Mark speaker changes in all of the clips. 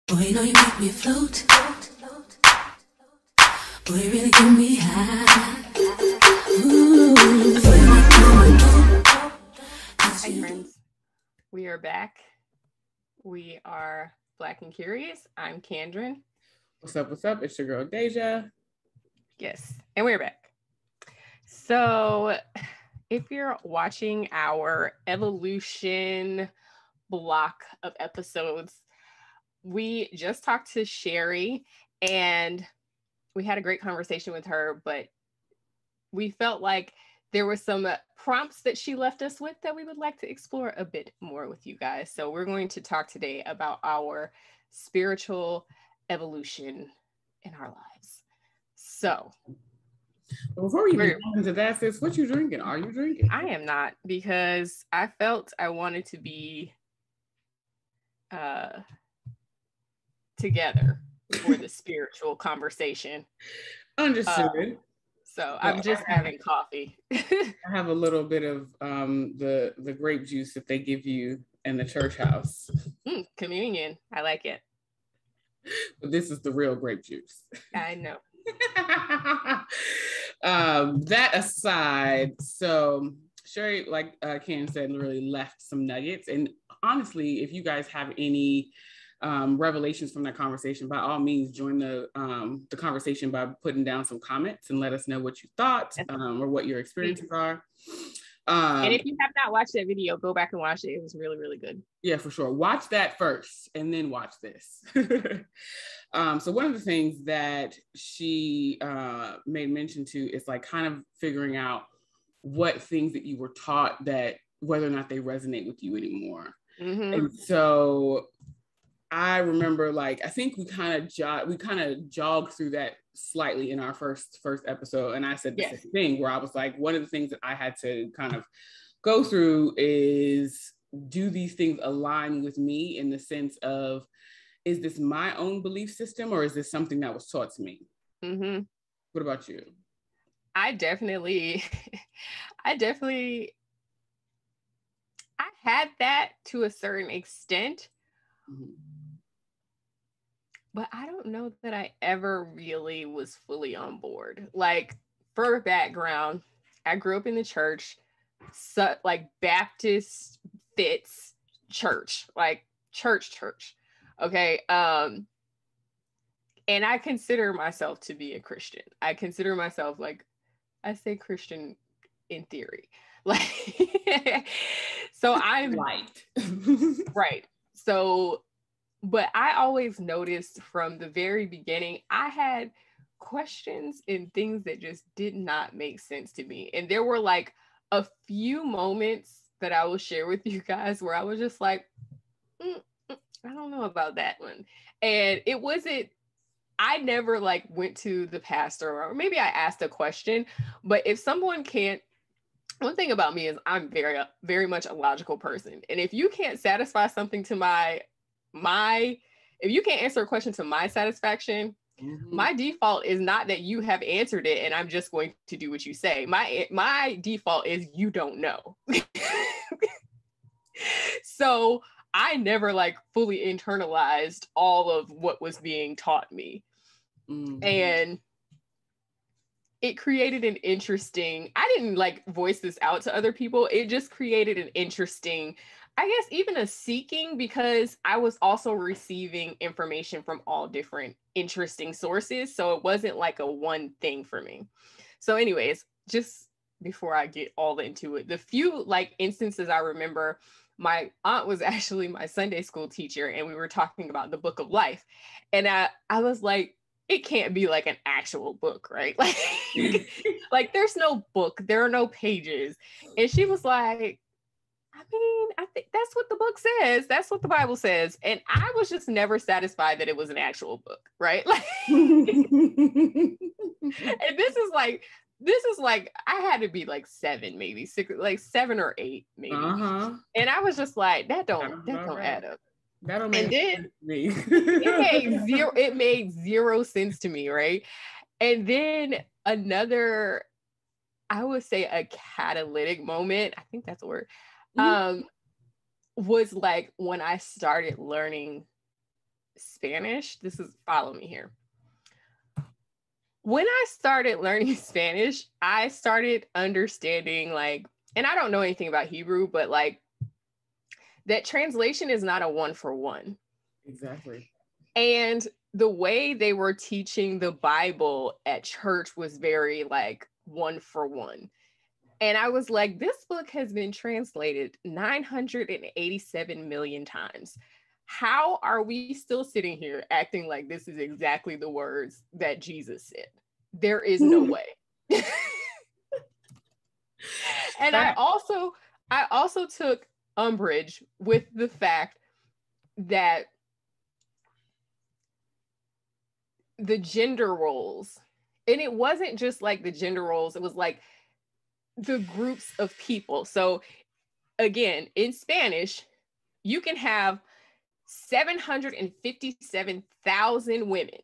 Speaker 1: Boy, you know you make me float. Boy, you really get me high. Ooh, boy, you make me float.
Speaker 2: Hi, friends. We are back. We are Black and Curious. I'm Kendrin.
Speaker 3: What's up? What's up? It's your girl Dehjai.
Speaker 2: Yes, and we're back. So, if you're watching our evolution block of episodes, we just talked to Sherry and we had a great conversation with her, but we felt like there were some prompts that she left us with that we would like to explore a bit more with you guys. So we're going to talk today about our spiritual evolution in our lives. So
Speaker 3: before we even jump into that, sis, what you drinking? Are you drinking?
Speaker 2: I am not, because I felt I wanted to be together for the spiritual conversation.
Speaker 3: Understood.
Speaker 2: So I'm just having coffee.
Speaker 3: I have a little bit of the grape juice that they give you in the church house.
Speaker 2: Communion. I like it.
Speaker 3: But this is the real grape juice.
Speaker 2: I know.
Speaker 3: That aside, so Sherry, like Ken said, really left some nuggets. And honestly, if you guys have any revelations from that conversation, by all means join the conversation by putting down some comments and let us know what you thought or what your experiences are.
Speaker 2: And if you have not watched that video, go back and watch it. It was really, really good.
Speaker 3: Yeah, for sure. Watch that first and then watch this. So one of the things that she made mention to is like kind of figuring out what things that you were taught, that whether or not they resonate with you anymore. Mm-hmm. And so I remember, like, I think we kind of jogged through that slightly in our first episode. And I said the same thing, where I was like, one of the things that I had to kind of go through is, do these things align with me in the sense of, is this my own belief system or is this something that was taught to me? Mm-hmm. What about you?
Speaker 2: I definitely had that to a certain extent. Mm-hmm. But I don't know that I ever really was fully on board. Like, for background, I grew up in the church, so, like Baptist fits church, like church. Okay. And I consider myself to be a Christian. I consider myself, like, I say Christian in theory. Like, so I'm
Speaker 3: light.
Speaker 2: Right. So, but I always noticed from the very beginning, I had questions and things that just did not make sense to me. And there were like a few moments that I will share with you guys where I was just like, I don't know about that one. And it wasn't, I never like went to the pastor, or maybe I asked a question, but if someone can't, one thing about me is I'm very, very much a logical person. And if you can't satisfy something to if you can't answer a question to my satisfaction, mm-hmm. My default is not that you have answered it and I'm just going to do what you say. My default is you don't know. So I never like fully internalized all of what was being taught me. Mm-hmm. And it created an interesting, I didn't like voice this out to other people. It just created an interesting, I guess, even a seeking, because I was also receiving information from all different interesting sources. So it wasn't like a one thing for me. So anyways, just before I get all into it, the few like instances I remember, my aunt was actually my Sunday school teacher and we were talking about the book of life. And I was like, it can't be like an actual book, right? Like, like there's no book, there are no pages. And she was like, I mean, I think that's what the book says. That's what the Bible says. And I was just never satisfied that it was an actual book, right? Like, and this is like, I had to be like 7, maybe 6, like 7 or 8, maybe. Uh-huh. And I was just like, that don't add up.
Speaker 3: That'll make sense to me.
Speaker 2: It made zero sense to me, right? And then another, I would say a catalytic moment, I think that's the word, was like when I started learning Spanish, follow me here. When I started learning Spanish, I started understanding like, and I don't know anything about Hebrew, but like that translation is not a 1-for-1.
Speaker 3: Exactly.
Speaker 2: And the way they were teaching the Bible at church was very like 1-for-1. And I was like, this book has been translated 987 million times. How are we still sitting here acting like this is exactly the words that Jesus said? There is no way. And I also took umbrage with the fact that the gender roles, and it wasn't just like the gender roles, it was like the groups of people. So again, in Spanish, you can have 757,000 women.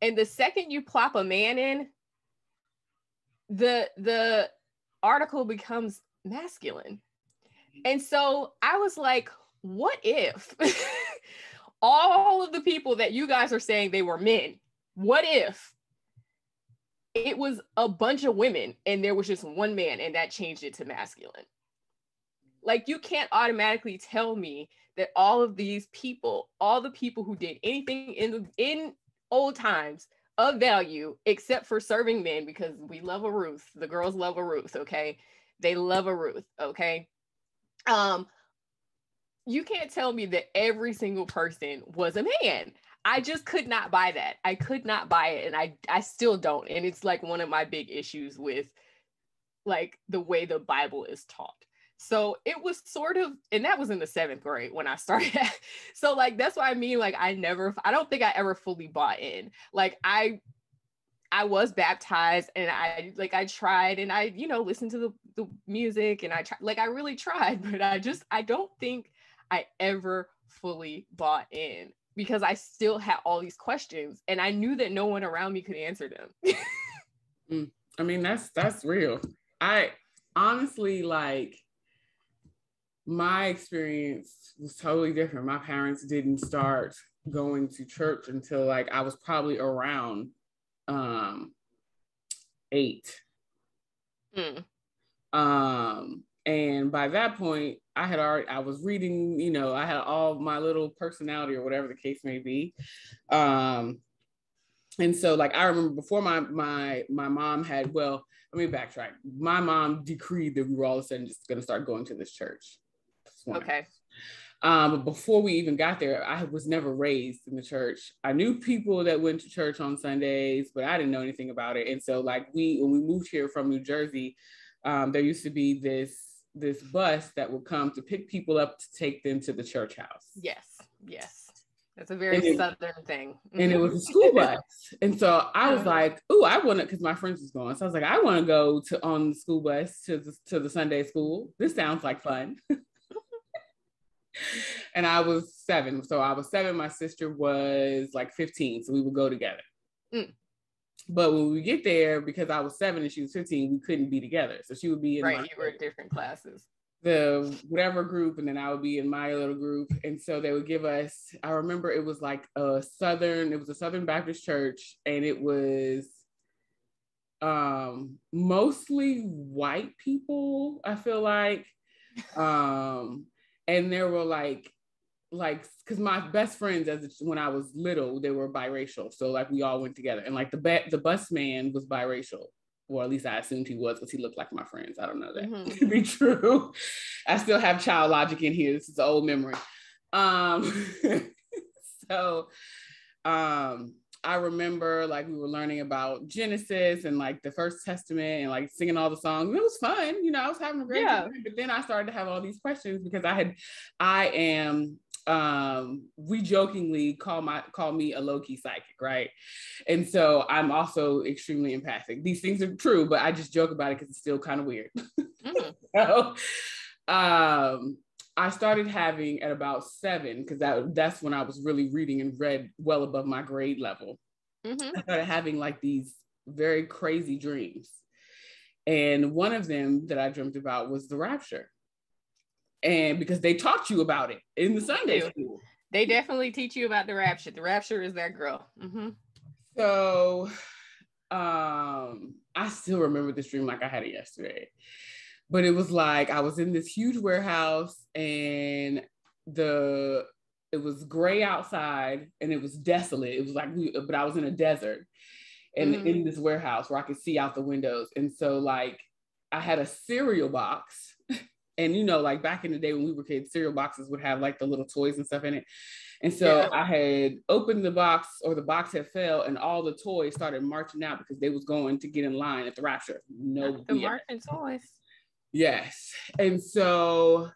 Speaker 2: And the second you plop a man in, the article becomes masculine. And so I was like, what if all of the people that you guys are saying they were men, what if it was a bunch of women and there was just one man and that changed it to masculine? Like, you can't automatically tell me that all of these people, all the people who did anything in old times of value, except for serving men, because we love a Ruth, the girls love a Ruth, okay? They love a Ruth, okay? You can't tell me that every single person was a man. I just could not buy that. I could not buy it, and I still don't. And it's like one of my big issues with like the way the Bible is taught. So it was sort of, and that was in the 7th grade when I started. So like, that's what I mean. Like, I don't think I ever fully bought in. Like I was baptized, and I tried, and I, listened to the music, and I really tried, but I don't think I ever fully bought in, because I still had all these questions and I knew that no one around me could answer them.
Speaker 3: I mean, that's real. I honestly, like, my experience was totally different. My parents didn't start going to church until like I was probably around 8. And by that point, I was reading, I had all my little personality or whatever the case may be. And so like, I remember before my mom had, well, let me backtrack. My mom decreed that we were all of a sudden just going to start going to this church.
Speaker 2: Okay.
Speaker 3: But before we even got there, I was never raised in the church. I knew people that went to church on Sundays, but I didn't know anything about it. And so like when we moved here from New Jersey, there used to be this bus that would come to pick people up to take them to the church house.
Speaker 2: Yes. That's a very Southern thing.
Speaker 3: And it was a school bus. And so I was like, oh, I want to, because my friends was going. So I was like, I want to go on the school bus to the Sunday school. This sounds like fun. And I was 7. So I was 7. My sister was like 15. So we would go together. But when we get there, because I was 7 and she was 15, we couldn't be together. So she would be in
Speaker 2: you were in different classes.
Speaker 3: The whatever group, and then I would be in my little group. And so they would give us, I remember it was like a Southern Baptist church, and it was mostly white people, I feel like. And there were like, because my best friends when I was little, they were biracial. So like we all went together, and like the bus man was biracial. Or at least I assumed he was, because he looked like my friends. I don't know that to be true. I still have child logic in here. This is an old memory. So I remember like we were learning about Genesis and like the First Testament and like singing all the songs. It was fun. I was having a great time. But then I started to have all these questions, because we jokingly call me a low-key psychic, right? And so I'm also extremely empathic. These things are true, but I just joke about it because it's still kind of weird. So I started having at about 7, because that's when I was really reading and read well above my grade level. I started having like these very crazy dreams. And one of them that I dreamt about was the rapture. And because they taught you about it in the Sunday school.
Speaker 2: They definitely teach you about the rapture. The rapture is that girl. Mm-hmm.
Speaker 3: So I still remember this dream like I had it yesterday. But it was like I was in this huge warehouse and it was gray outside and it was desolate. It was like but I was in a desert and in this warehouse where I could see out the windows. And so like I had a cereal box. And you know, like back in the day when we were kids, cereal boxes would have like the little toys and stuff in it. And so I had opened the box, or the box had fell, and all the toys started marching out because they was going to get in line at the rapture. No,
Speaker 2: the marching toys.
Speaker 3: Yes. And so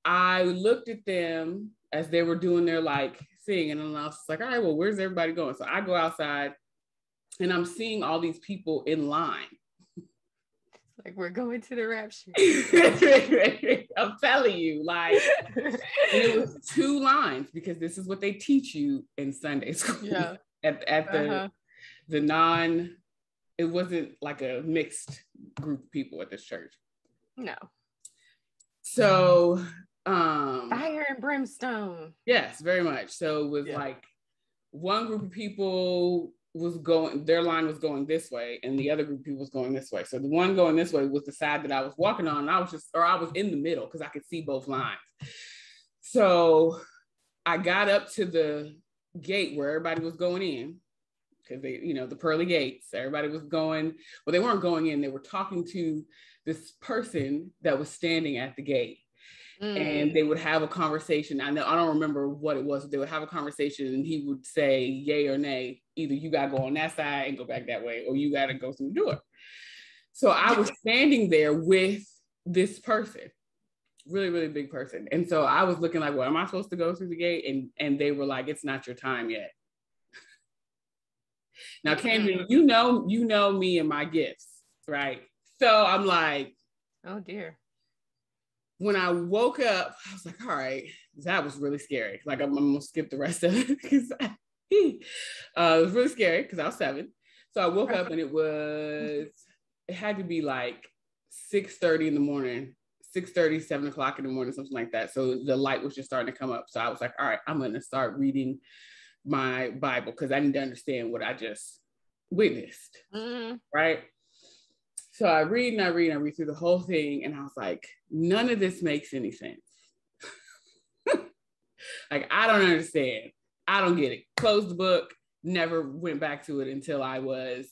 Speaker 3: I looked at them as they were doing their like thing, and then I was like, all right, well, where's everybody going? So I go outside and I'm seeing all these people in line.
Speaker 2: Like, we're going to the rapture.
Speaker 3: I'm telling you, like, and it was 2 lines because this is what they teach you in Sunday school.
Speaker 2: Yeah.
Speaker 3: At the non, it wasn't like a mixed group of people at this church.
Speaker 2: No.
Speaker 3: So,
Speaker 2: fire and brimstone.
Speaker 3: Yes, very much. So it was like one group of people their line was going this way, and the other group of people was going this way. So the one going this way was the side that I was walking on, and I was in the middle because I could see both lines. So I got up to the gate where everybody was going in, because they, you know, the pearly gates, everybody was going, well, they weren't going in, they were talking to this person that was standing at the gate. And they would have a conversation. I don't remember what it was. They would have a conversation and he would say yay or nay. Either you got to go on that side and go back that way, or you got to go through the door. So I was standing there with this person, really, really big person. And so I was looking like, well, am I supposed to go through the gate? And they were like, it's not your time yet. Now, Kendra, you know me and my gifts, right? So I'm like,
Speaker 2: oh dear.
Speaker 3: When I woke up, I was like, all right, that was really scary. Like, I'm gonna skip the rest of it because it was really scary because I was 7. So I woke up and it had to be like 6:30 in the morning, 6:30, 7 o'clock in the morning, something like that. So the light was just starting to come up. So I was like, all right, I'm gonna start reading my Bible because I need to understand what I just witnessed, right? So I read through the whole thing, and I was like, none of this makes any sense. Like, I don't understand. I don't get it. Closed the book, never went back to it until I was,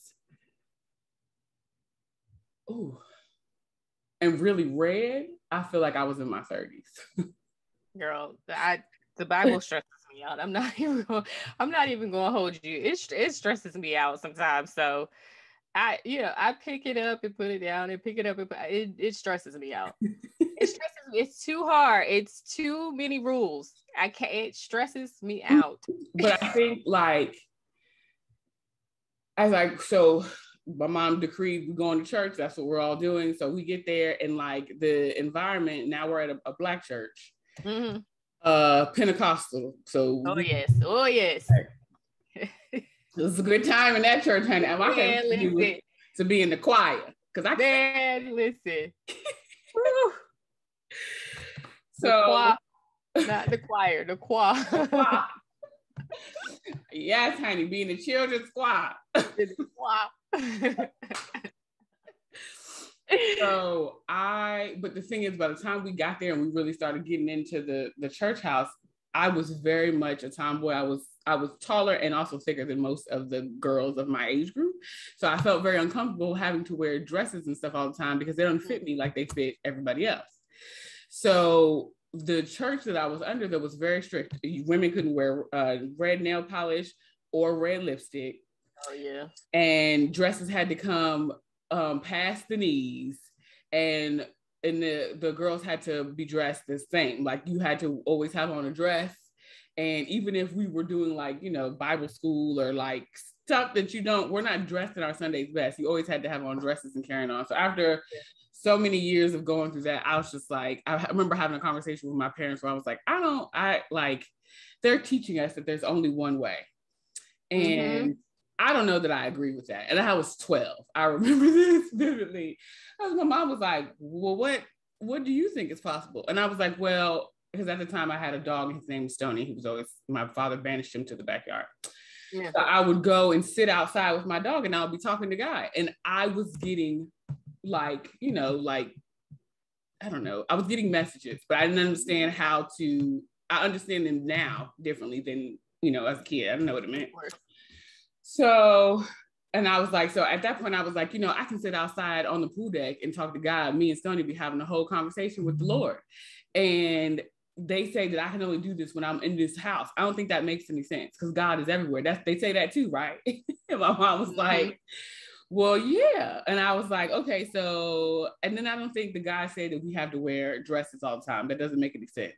Speaker 3: and really read. I feel like I was in my 30s.
Speaker 2: Girl, the Bible stresses me out. I'm not even gonna hold you. It stresses me out sometimes. So I pick it up and put it down and pick it up and it stresses me out. It stresses me. It's too hard. It's too many rules. I can't. It stresses me out.
Speaker 3: But I think so my mom decreed we're going to church. That's what we're all doing. So we get there, and like the environment. Now we're at a Black church, Pentecostal. So
Speaker 2: oh yes.
Speaker 3: It was a good time in that church, honey. My favorite to be in the choir because
Speaker 2: listen.
Speaker 3: So
Speaker 2: not the choir, the choir.
Speaker 3: Yes, honey, be in the children's choir. But the thing is, by the time we got there and we really started getting into the church house, I was very much a tomboy. I was taller and also thicker than most of the girls of my age group. So I felt very uncomfortable having to wear dresses and stuff all the time because they don't fit me like they fit everybody else. So the church that I was under that was very strict. Women couldn't wear red nail polish or red lipstick.
Speaker 2: Oh yeah.
Speaker 3: And dresses had to come past the knees, and the girls had to be dressed the same. Like you had to always have on a dress. And even if we were doing like, Bible school or like stuff that we're not dressed in our Sunday's best. You always had to have on dresses and carrying on. So after so many years of going through that, I was just like, I remember having a conversation with my parents where I was like, they're teaching us that there's only one way. And I don't know that I agree with that. And I was 12. I remember this vividly. My mom was like, well, what do you think is possible? And I was like, well, because at the time I had a dog, his name was Stoney. He was always, my father banished him to the backyard.
Speaker 2: Yeah.
Speaker 3: So I would go and sit outside with my dog and I would be talking to God. And I was getting like, you know, like, I don't know, I was getting messages, but I didn't understand how to, I understand them now differently than, you know, as a kid. I didn't know what it meant. So, and I was like, so at that point I was like, you know, I can sit outside on the pool deck and talk to God. Me and Stoney be having a whole conversation with the Lord. And they say that I can only do this when I'm in this house. I don't think that makes any sense because God is everywhere. They say that too, right? And my mom was like, well, yeah. And I was like, okay, so, and then I don't think the guy said that we have to wear dresses all the time. That doesn't make any sense.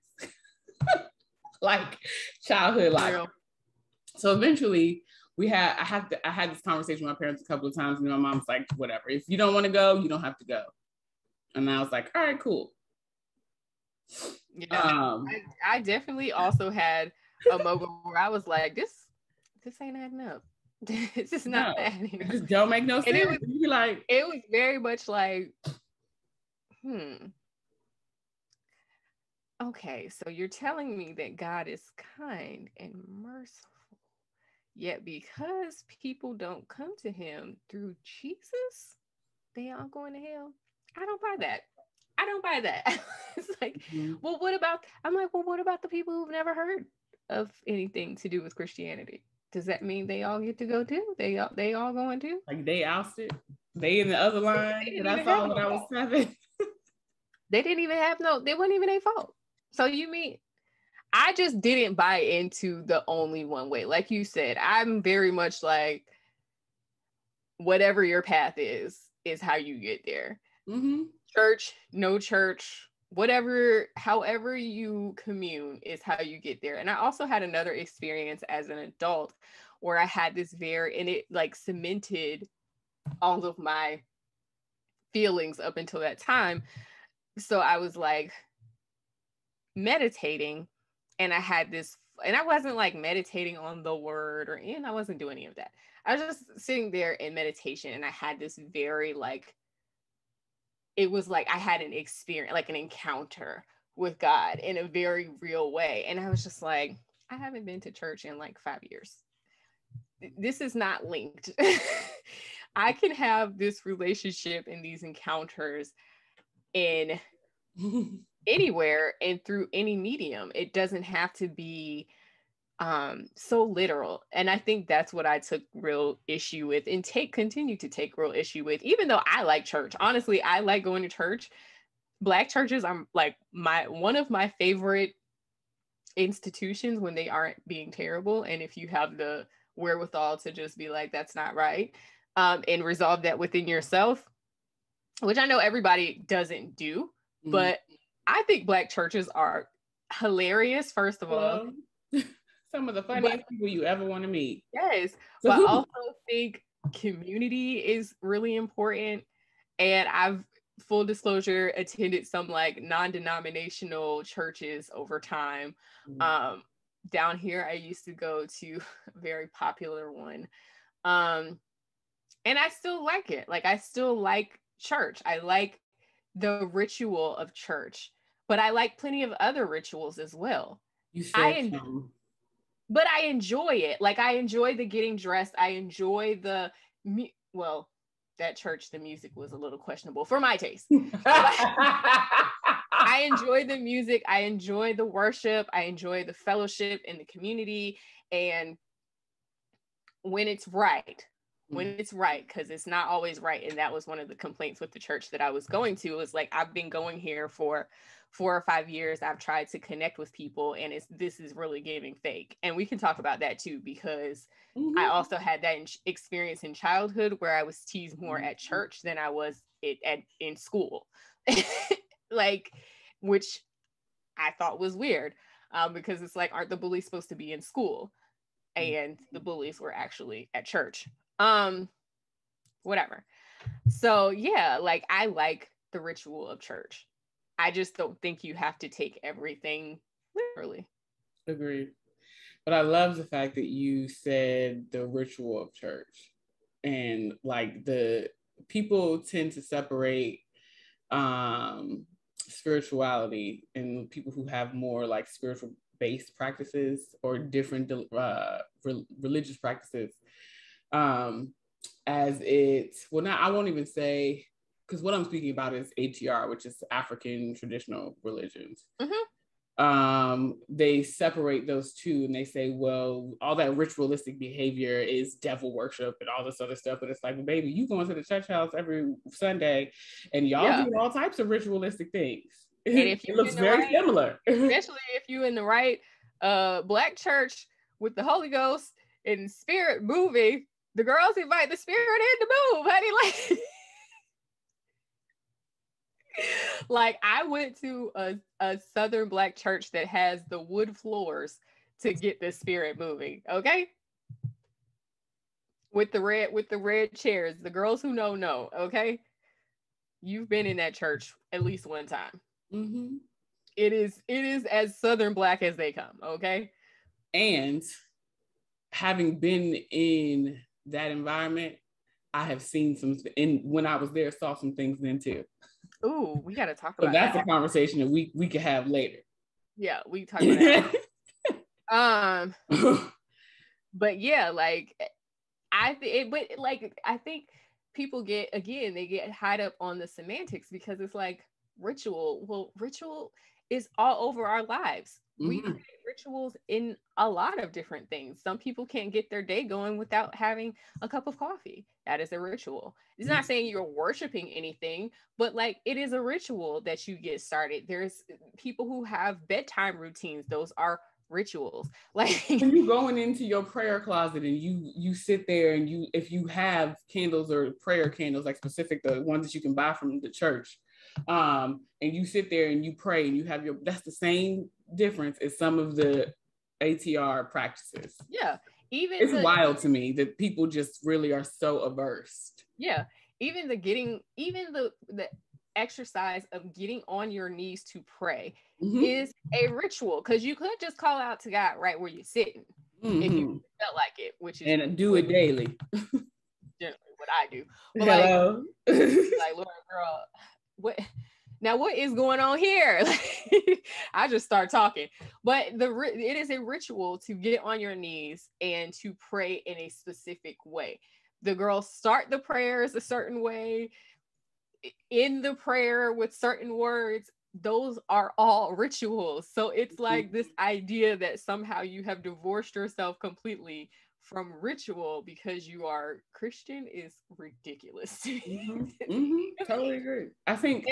Speaker 3: Like childhood life. Real. So eventually I had this conversation with my parents a couple of times and my mom's like, whatever, if you don't want to go, you don't have to go. And I was like, all right, cool.
Speaker 2: Yeah, I definitely also had a moment where I was like, this ain't adding up. It's just not adding up.
Speaker 3: It just don't make no sense.
Speaker 2: It was very much like, okay, so you're telling me that God is kind and merciful, yet because people don't come to him through Jesus, they are going to hell. I don't buy that. It's like, well, what about the people who've never heard of anything to do with Christianity? Does that mean they all get to go too? They all going too?
Speaker 3: Like they ousted? They in the other line? That's all when I was 7.
Speaker 2: They didn't even have they wasn't even their fault. So you mean, I just didn't buy into the only one way. Like you said, I'm very much like, whatever your path is how you get there. Mm-hmm. Church, no church, whatever, however you commune is how you get there. And I also had another experience as an adult where I had this and it like cemented all of my feelings up until that time. So I was like meditating and I had this, and I wasn't like meditating on the word and I wasn't doing any of that. I was just sitting there in meditation and I had this very like, it was like I had an experience, like an encounter with God in a very real way. And I was just like, I haven't been to church in like 5 years. This is not linked. I can have this relationship and these encounters in anywhere and through any medium. It doesn't have to be so literal. And I think that's what I took real issue with and continue to take real issue with, even though I like church. Honestly, I like going to church. Black churches are like one of my favorite institutions when they aren't being terrible. And if you have the wherewithal to just be like, that's not right, and resolve that within yourself, which I know everybody doesn't do, but I think Black churches are hilarious, first of all.
Speaker 3: Some of the funniest people you ever want to meet.
Speaker 2: Yes, but I also think community is really important. And I've, full disclosure, attended some like non-denominational churches over time. Down here, I used to go to a very popular one. And I still like it. Like, I still like church. I like the ritual of church, but I like plenty of other rituals as well.
Speaker 3: You said
Speaker 2: but I enjoy it. Like, I enjoy the getting dressed. I enjoy that church, the music was a little questionable for my taste. I enjoy the music. I enjoy the worship. I enjoy the fellowship in the community. And when it's right, because it's not always right. And that was one of the complaints with the church that I was going to. It was like, I've been going here for 4 or 5 years. I've tried to connect with people and this is really giving fake. And we can talk about that too, because I also had that experience in childhood where I was teased more at church than I was in school. Like, which I thought was weird, because it's like, aren't the bullies supposed to be in school? And the bullies were actually at church. Whatever. So yeah, like, I like the ritual of church. I just don't think you have to take everything literally.
Speaker 3: Agreed. But I love the fact that you said the ritual of church, and like the people tend to separate spirituality and people who have more like spiritual based practices or different religious practices, as it's, well, not, I won't even say, because what I'm speaking about is ATR, which is African traditional religions. They separate those two and they say, well, all that ritualistic behavior is devil worship and all this other stuff. But it's like, well, baby, you going to the church house every Sunday and y'all do all types of ritualistic things.
Speaker 2: And if
Speaker 3: it looks very similar.
Speaker 2: Especially if you're in the right Black church with the Holy Ghost and spirit moving, the girls invite the spirit in to move, honey. Like I went to a Southern Black church that has the wood floors to get the spirit moving. Okay. With the red chairs. The girls who know. Okay. You've been in that church at least one time. It is as Southern Black as they come. Okay. And
Speaker 3: having been in that environment, I have seen when I was there, saw some things then too.
Speaker 2: Ooh, we got to talk about
Speaker 3: that's a conversation that we could have later.
Speaker 2: Yeah, we talk about that. But yeah, like I think people get tied up on the semantics because it's like ritual. Well, ritual is all over our lives. We create rituals in a lot of different things. Some people can't get their day going without having a cup of coffee. That is a ritual. It's not saying you're worshiping anything, but like it is a ritual that you get started. There's people who have bedtime routines. Those are rituals. Like
Speaker 3: when you going into your prayer closet and you sit there and if you have candles or prayer candles, like specific, the ones that you can buy from the church, and you sit there and you pray and you have that's the same difference as some of the ATR practices.
Speaker 2: Yeah.
Speaker 3: It's wild to me that people just really are so averse.
Speaker 2: Yeah. Even the exercise of getting on your knees to pray is a ritual, because you could just call out to God right where you're sitting if you felt like it, which is
Speaker 3: and do it daily.
Speaker 2: Generally what I do. But
Speaker 3: hello.
Speaker 2: like Lord, girl, what is going on here? I just start talking. But it is a ritual to get on your knees and to pray in a specific way. The girls start the prayers a certain way, in the prayer with certain words. Those are all rituals. So it's like this idea that somehow you have divorced yourself completely from ritual because you are Christian is ridiculous.
Speaker 3: Totally agree. I think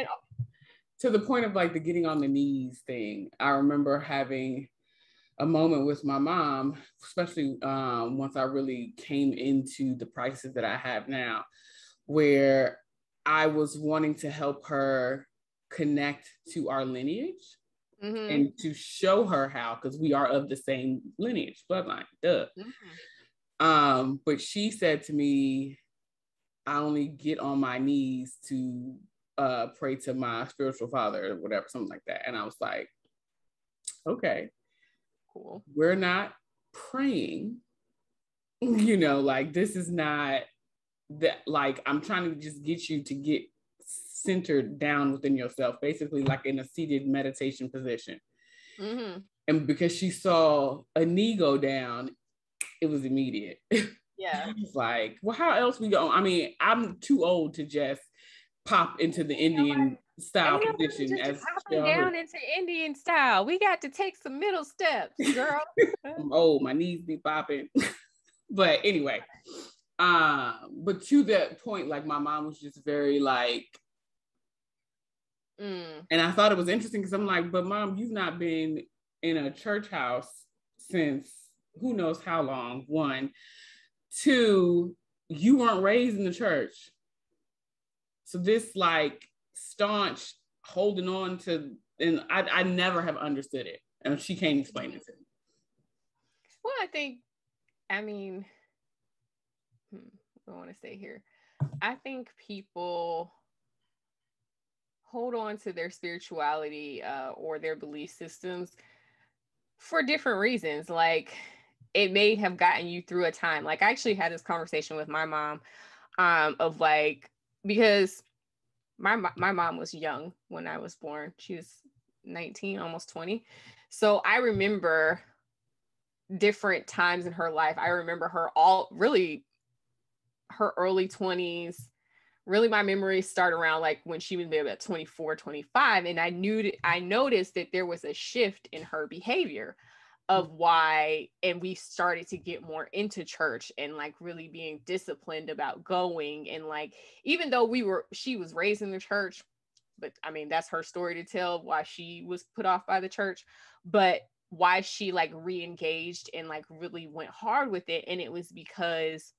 Speaker 3: to the point of like the getting on the knees thing, I remember having a moment with my mom, especially once I really came into the practices that I have now, where I was wanting to help her connect to our lineage and to show her how, because we are of the same lineage, bloodline, duh. But she said to me, I only get on my knees to pray to my spiritual father or whatever, something like that. And I was like, okay, cool. We're not praying, like this is not that, like I'm trying to just get you to get centered down within yourself, basically like in a seated meditation position. And because she saw a knee go down, it was immediate. Yeah. It's like, well, how else we go? I mean, I'm too old to just pop into the Indian style position as
Speaker 2: down into Indian style. We got to take some middle steps, girl.
Speaker 3: I'm old, my knees be popping. But anyway, but to that point, like my mom was just very like, and I thought it was interesting because I'm like, but mom, you've not been in a church house since who knows how long. 1, 2, you weren't raised in the church. So this like staunch holding on to, and I never have understood it. And she can't explain it to me.
Speaker 2: Well, I mean, I want to say here. I think people hold on to their spirituality or their belief systems for different reasons. Like it may have gotten you through a time. Like I actually had this conversation with my mom of like, because my mom was young when I was born. She was 19, almost 20. So I remember different times in her life. I remember her her early 20s. Really, my memories start around like when she was maybe about 24, 25. And I noticed that there was a shift in her behavior of why, and we started to get more into church and like really being disciplined about going. And like, even though she was raised in the church, but I mean, that's her story to tell why she was put off by the church, but why she like re-engaged and like really went hard with it. And it was because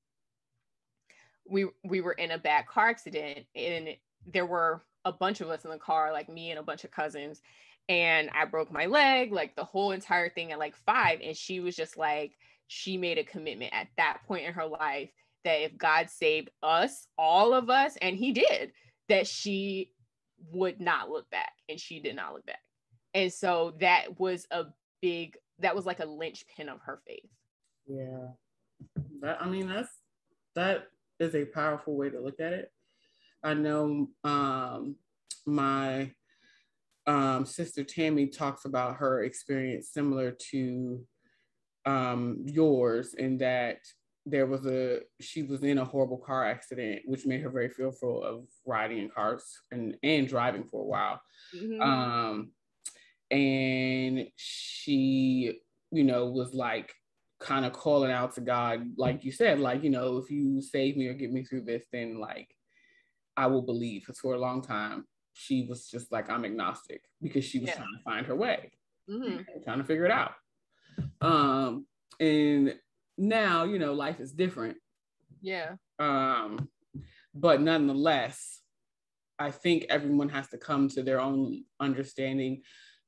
Speaker 2: we were in a bad car accident, and there were a bunch of us in the car, like me and a bunch of cousins, and I broke my leg, like the whole entire thing at like 5. And she was just like, she made a commitment at that point in her life that if God saved us, all of us, and he did, that she would not look back. And she did not look back. And so that was like a linchpin of her faith.
Speaker 3: Yeah. That is a powerful way to look at it. I know my sister Tammy talks about her experience similar to yours, in that she was in a horrible car accident, which made her very fearful of riding in cars and driving for a while. Mm-hmm. And she, was like kind of calling out to God, like you said, like, if you save me or get me through this, then like I will believe. Because for a long time she was just like, I'm agnostic, because she was trying to find her way, trying to figure it out. And now, life is different.
Speaker 2: Yeah.
Speaker 3: But nonetheless, I think everyone has to come to their own understanding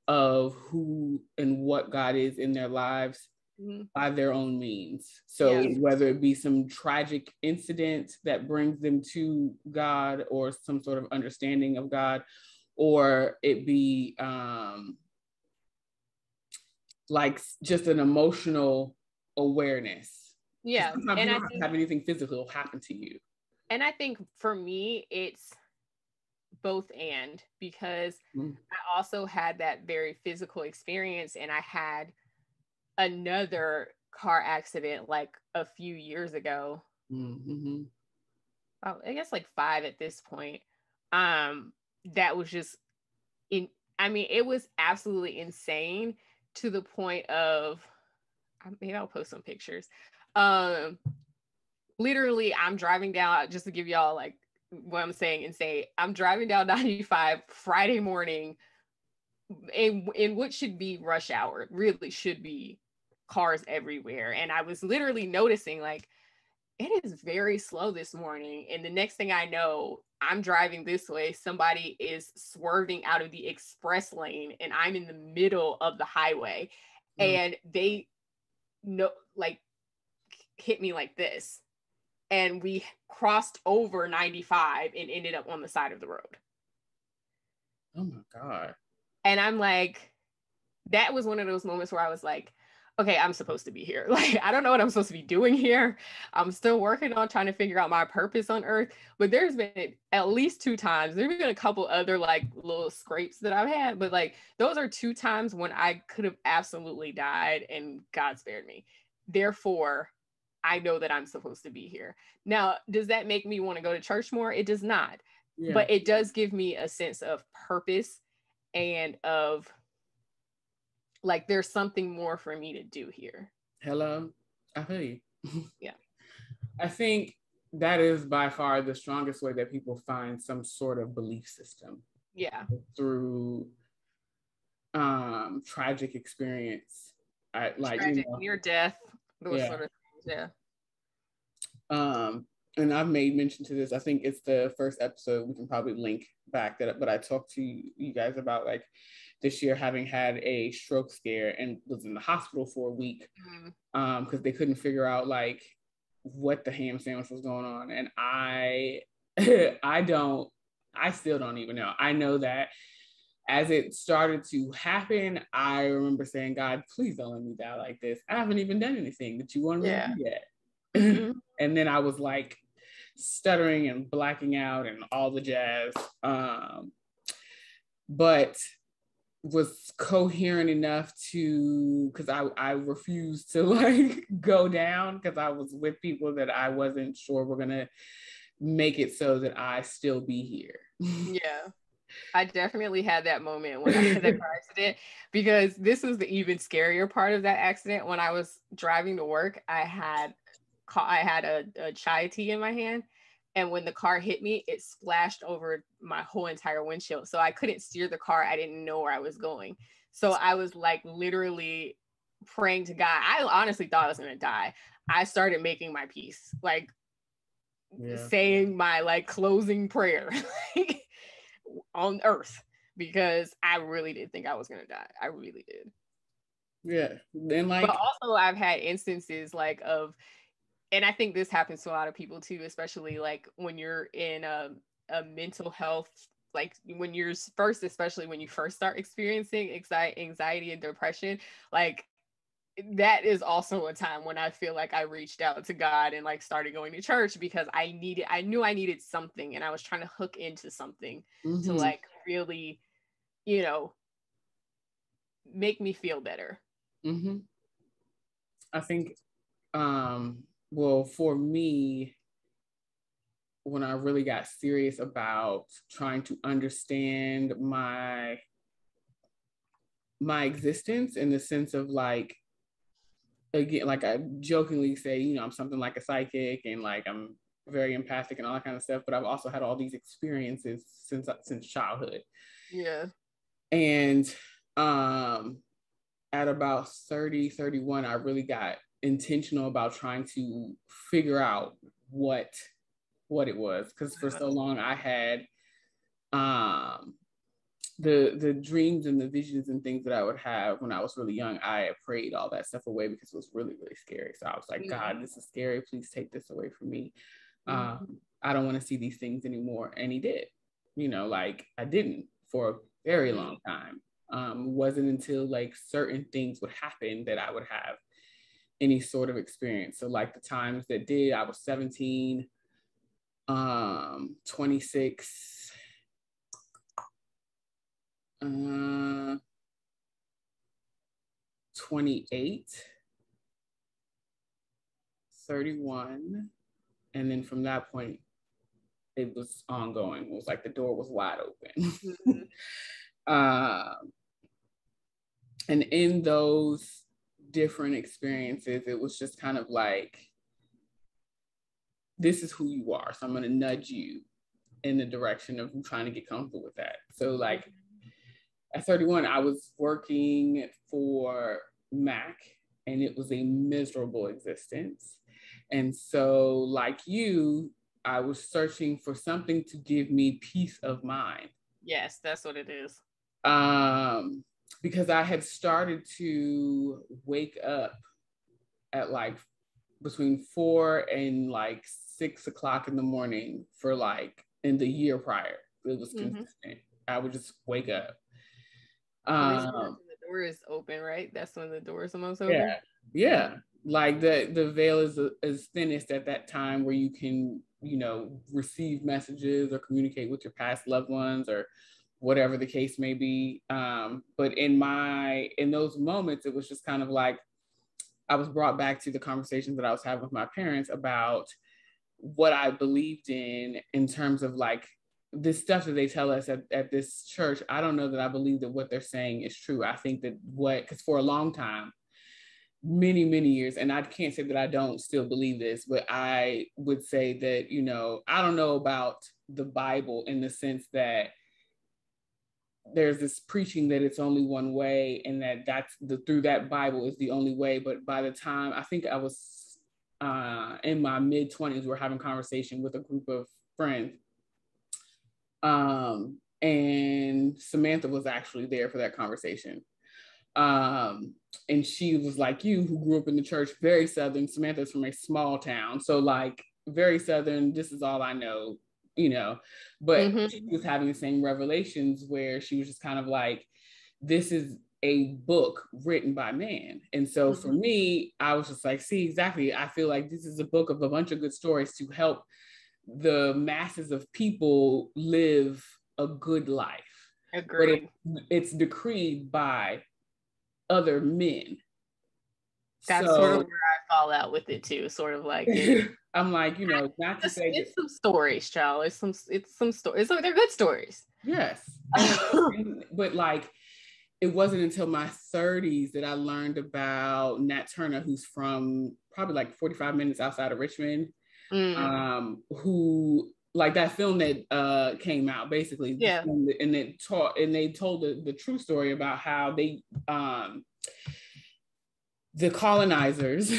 Speaker 3: of who and what God is in their lives by their own means. So whether it be some tragic incident that brings them to God, or some sort of understanding of God, or it be like just an emotional awareness.
Speaker 2: Yeah.
Speaker 3: Sometimes you don't have to have anything physical happen to you.
Speaker 2: And I think for me, it's both and, because I also had that very physical experience, and I had another car accident like a few years ago. Mm-hmm. I guess like 5 at this point. That was just it was absolutely insane, to the point of, maybe I'll post some pictures. Literally, I'm driving down, just to give y'all like what I'm saying, and say, I'm driving down 95 Friday morning in what should be rush hour. It really should be cars everywhere. And I was literally noticing, like, it is very slow this morning. And the next thing I know, I'm driving this way, somebody is swerving out of the express lane, and I'm in the middle of the highway. And they hit me like this. And we crossed over 95 and ended up on the side of the road.
Speaker 3: Oh my God.
Speaker 2: And I'm like, that was one of those moments where I was like, okay, I'm supposed to be here. Like, I don't know what I'm supposed to be doing here. I'm still working on trying to figure out my purpose on earth. But there's been at least 2 times. There's been a couple other like little scrapes that I've had. But like, those are 2 times when I could have absolutely died and God spared me. Therefore, I know that I'm supposed to be here. Now, does that make me want to go to church more? It does not. Yeah. But it does give me a sense of purpose, and of like, there's something more for me to do here.
Speaker 3: Hello, I feel you.
Speaker 2: Yeah.
Speaker 3: I think that is by far the strongest way that people find some sort of belief system.
Speaker 2: Yeah.
Speaker 3: Through tragic experience.
Speaker 2: Tragic, near death, those sort of things. Yeah.
Speaker 3: And I've made mention to this. I think it's the first episode. We can probably link back that, but I talked to you guys about like this year having had a stroke scare and was in the hospital for a week because they couldn't figure out like what the ham sandwich was going on. And I still don't even know. I know that as it started to happen, I remember saying, God, please don't let me die like this. I haven't even done anything that you wanted me to do yet. And then I was like stuttering and blacking out and all the jazz. But was coherent enough to, because I refused to like go down because I was with people that I wasn't sure were gonna make it so that I still be here.
Speaker 2: Yeah. I definitely had that moment when I had that car accident, because this was the even scarier part of that accident. When I was driving to work, I had a chai tea in my hand, and when the car hit me, it splashed over my whole entire windshield. So I couldn't steer the car. I didn't know where I was going. So I was like literally praying to God. I honestly thought I was gonna die. I started making my peace, like saying my like closing prayer. On earth, because I really did think I was gonna die. I really did.
Speaker 3: Yeah. Then like,
Speaker 2: but also I've had instances like of, and I think this happens to a lot of people too, especially like when you're in a mental health, like when you're first, especially when you first start experiencing anxiety and depression, like that is also a time when I feel like I reached out to God and like started going to church, because I knew I needed something, and I was trying to hook into something to like really, you know, make me feel better.
Speaker 3: I think, well, for me, when I really got serious about trying to understand my existence, in the sense of like, again, like I jokingly say, you know, I'm something like a psychic and like I'm very empathic and all that kind of stuff, but I've also had all these experiences since childhood.
Speaker 2: Yeah.
Speaker 3: And at about 30, 31, I really got intentional about trying to figure out what it was, because for so long I had the dreams and the visions and things that I would have when I was really young. I had prayed all that stuff away because it was really, really scary. So I was like, God, this is scary. Please take this away from me. I don't want to see these things anymore. And he did. You know, like I didn't for a very long time. It wasn't until like certain things would happen that I would have any sort of experience. So like the times that did, I was 17, 26, 28, 31. And then from that point, it was ongoing. It was like the door was wide open. And in those different experiences, it was just kind of like, this is who you are. So I'm going to nudge you in the direction of trying to get comfortable with that. So like at 31, I was working for Mac, and it was a miserable existence. And so like you, I was searching for something to give me peace of mind.
Speaker 2: Yes, that's what it is.
Speaker 3: Because I had started to wake up at like between 4 and like 6 o'clock in the morning for like in the year prior. It was consistent. I would just wake up.
Speaker 2: The door is open, right? That's when the door is the most open.
Speaker 3: Yeah. Like the veil is thinnest at that time, where you can, you know, receive messages or communicate with your past loved ones or whatever the case may be. But in those moments, it was just kind of like I was brought back to the conversations that I was having with my parents about what I believed in terms of like this stuff that they tell us at this church. I don't know that I believe that what they're saying is true. I think that because for a long time, many, many years, and I can't say that I don't still believe this, but I would say that, you know, I don't know about the Bible in the sense that there's this preaching that it's only one way, and that's through that Bible is the only way. But by the time I think I was in my mid 20s, we're having conversation with a group of friends. And Samantha was actually there for that conversation. And she was like you, who grew up in the church, very Southern. Samantha's from a small town. So like very Southern, this is all I know, you know, but she was having the same revelations where she was just kind of like, this is a book written by man. And so for me, I was just like, see, exactly. I feel like this is a book of a bunch of good stories to help the masses of people live a good life.
Speaker 2: Agreed.
Speaker 3: But it's decreed by other men.
Speaker 2: That's sort of where I fall out with it too. Sort of like
Speaker 3: I'm like, you know, not to say
Speaker 2: it's some stories, child. It's some stories. They're good stories.
Speaker 3: Yes. But like, it wasn't until my 30s that I learned about Nat Turner, who's from probably like 45 minutes outside of Richmond, who, like, that film that came out, basically,
Speaker 2: yeah,
Speaker 3: and they told the true story about how they the colonizers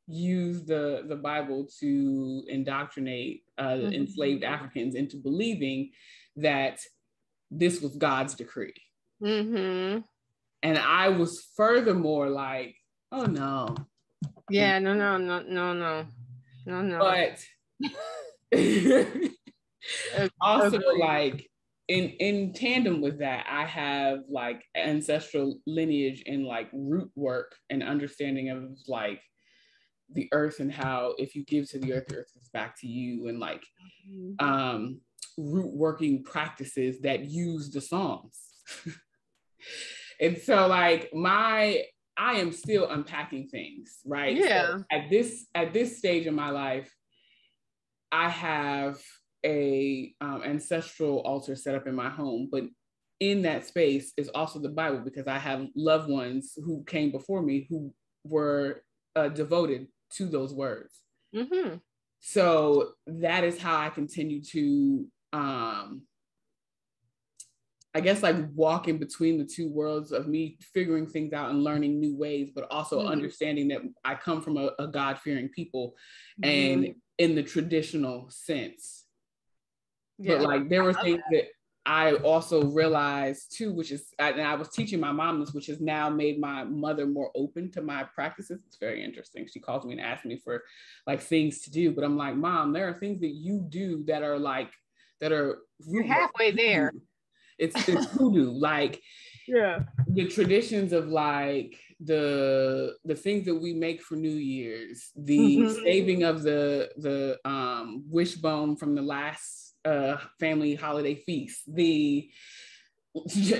Speaker 3: used the Bible to indoctrinate enslaved Africans into believing that this was God's decree. And I was furthermore like, oh no.
Speaker 2: Yeah, no.
Speaker 3: But also, like, in tandem with that, I have like ancestral lineage and like root work and understanding of like the earth and how if you give to the earth gives back to you, and like root working practices that use the Psalms. And so like I am still unpacking things, right?
Speaker 2: Yeah.
Speaker 3: So at this stage in my life, I have a ancestral altar set up in my home, but in that space is also the Bible, because I have loved ones who came before me who were devoted to those words. So that is how I continue to I guess like walking between the two worlds of me figuring things out and learning new ways, but also understanding that I come from a God-fearing people and in the traditional sense. Yeah. But like there were things that I also realized too, which is, and I was teaching my mom this, which has now made my mother more open to my practices. It's very interesting. She calls me and asks me for like things to do, but I'm like, Mom, there are things that you do that are like, that are
Speaker 2: you're halfway there.
Speaker 3: It's voodoo, like the traditions of like the things that we make for New Year's, the saving of the wishbone from the last family holiday feast, the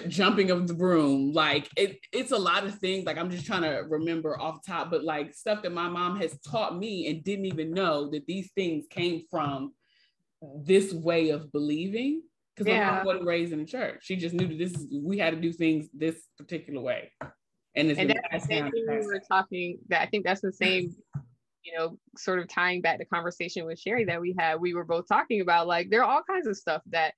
Speaker 3: jumping of the broom, like it's a lot of things. Like I'm just trying to remember off the top, but like stuff that my mom has taught me and didn't even know that these things came from this way of believing. Because my mom wasn't raised in the church. She just knew that we had to do things this particular way. And it's been passed down.
Speaker 2: We were talking that I think that's the same, you know, sort of tying back the conversation with Sherry that we had. We were both talking about like there are all kinds of stuff that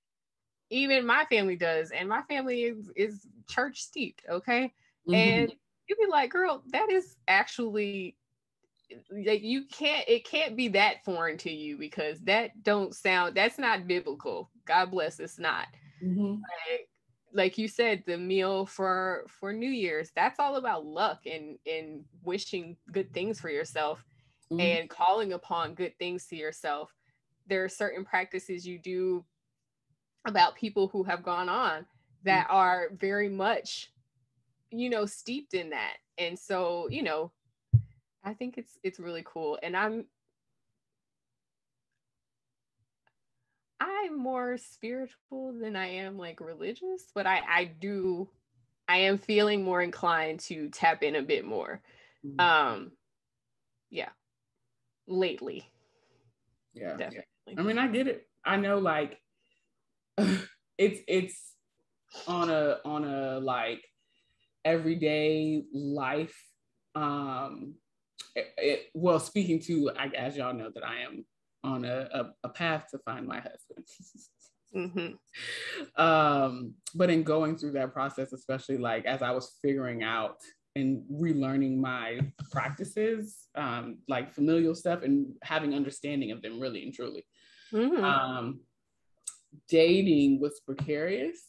Speaker 2: even my family does, and my family is church steeped, okay? And you'd be like, girl, that is actually like it can't be that foreign to you, because that's not biblical. God bless, it's not. Like you said, the meal for New Year's, that's all about luck and wishing good things for yourself and calling upon good things to yourself. There are certain practices you do about people who have gone on that are very much, you know, steeped in that. And so, you know, I think it's really cool. And I'm more spiritual than I am like religious, but I am feeling more inclined to tap in a bit more. Lately.
Speaker 3: Yeah. Definitely. I mean, I get it. I know like it's on a like everyday life. Well, speaking to, as y'all know, that I am on a path to find my husband. But in going through that process, especially like as I was figuring out and relearning my practices, like familial stuff, and having understanding of them really and truly. Dating was precarious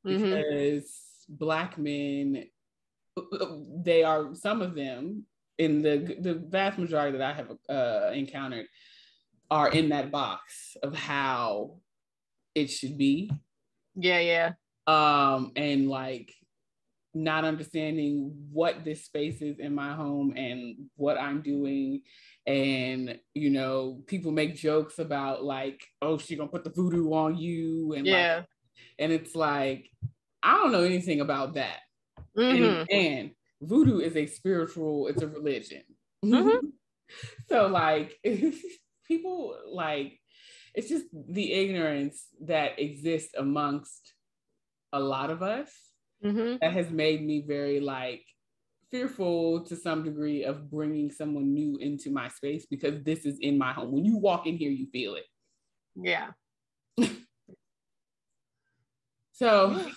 Speaker 3: because Black men, they are, some of them, in the vast majority that I have encountered, are in that box of how it should be. And like not understanding what this space is in my home and what I'm doing And, you know, people make jokes about like, oh, she gonna put the voodoo on you. And like, and it's like, I don't know anything about that. And voodoo is a spiritual, it's a religion. So like, people like, it's just the ignorance that exists amongst a lot of us that has made me very like fearful to some degree of bringing someone new into my space, because this is in my home. When you walk in here, you feel it.
Speaker 2: Yeah.
Speaker 3: So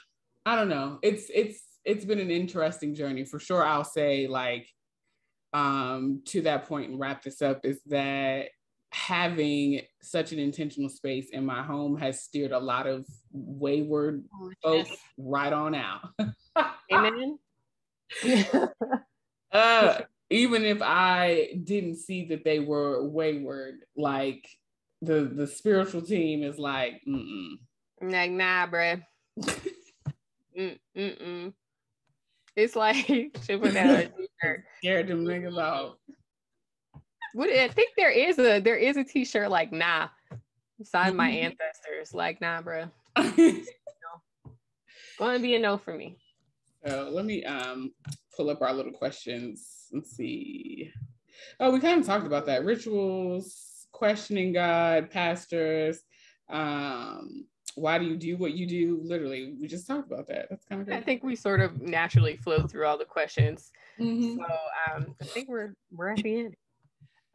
Speaker 3: I don't know. It's been an interesting journey for sure. I'll say like, to that point and wrap this up, is that having such an intentional space in my home has steered a lot of wayward folks right on out.
Speaker 2: Amen.
Speaker 3: Even if I didn't see that they were wayward, like the spiritual team is like,
Speaker 2: like, nah, bruh. It's like, should put that on a t-shirt.
Speaker 3: Scared them niggas off.
Speaker 2: I think there is a t-shirt like, nah, signed my ancestors, like, nah, bruh. No. Gonna be a no for me.
Speaker 3: So let me pull up our little questions. Let's see. Oh, we kind of talked about that. Rituals, questioning God, pastors, why do you do what you do? Literally, we just talked about that. That's kind of great.
Speaker 2: I think we sort of naturally flowed through all the questions. So I think we're at the end.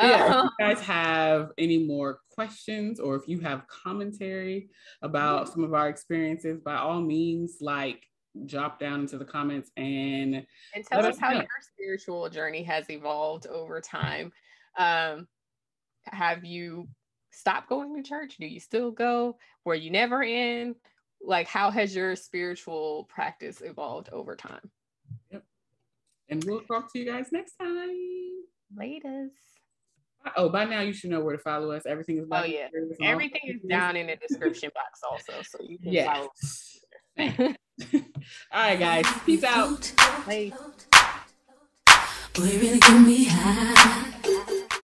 Speaker 3: Yeah, if you guys have any more questions, or if you have commentary about some of our experiences, by all means, like, drop down into the comments and
Speaker 2: tell us how your spiritual journey has evolved over time. Have you stopped going to church? Do you still go? Were you never in? Like, how has your spiritual practice evolved over time?
Speaker 3: Yep. And we'll talk to you guys next time.
Speaker 2: Laters.
Speaker 3: Oh, by now you should know where to follow us. Everything is
Speaker 2: everything is down in the description box also, so you can follow us.
Speaker 3: All right, guys. Peace out.
Speaker 2: Bye.
Speaker 1: Boy, really get me high.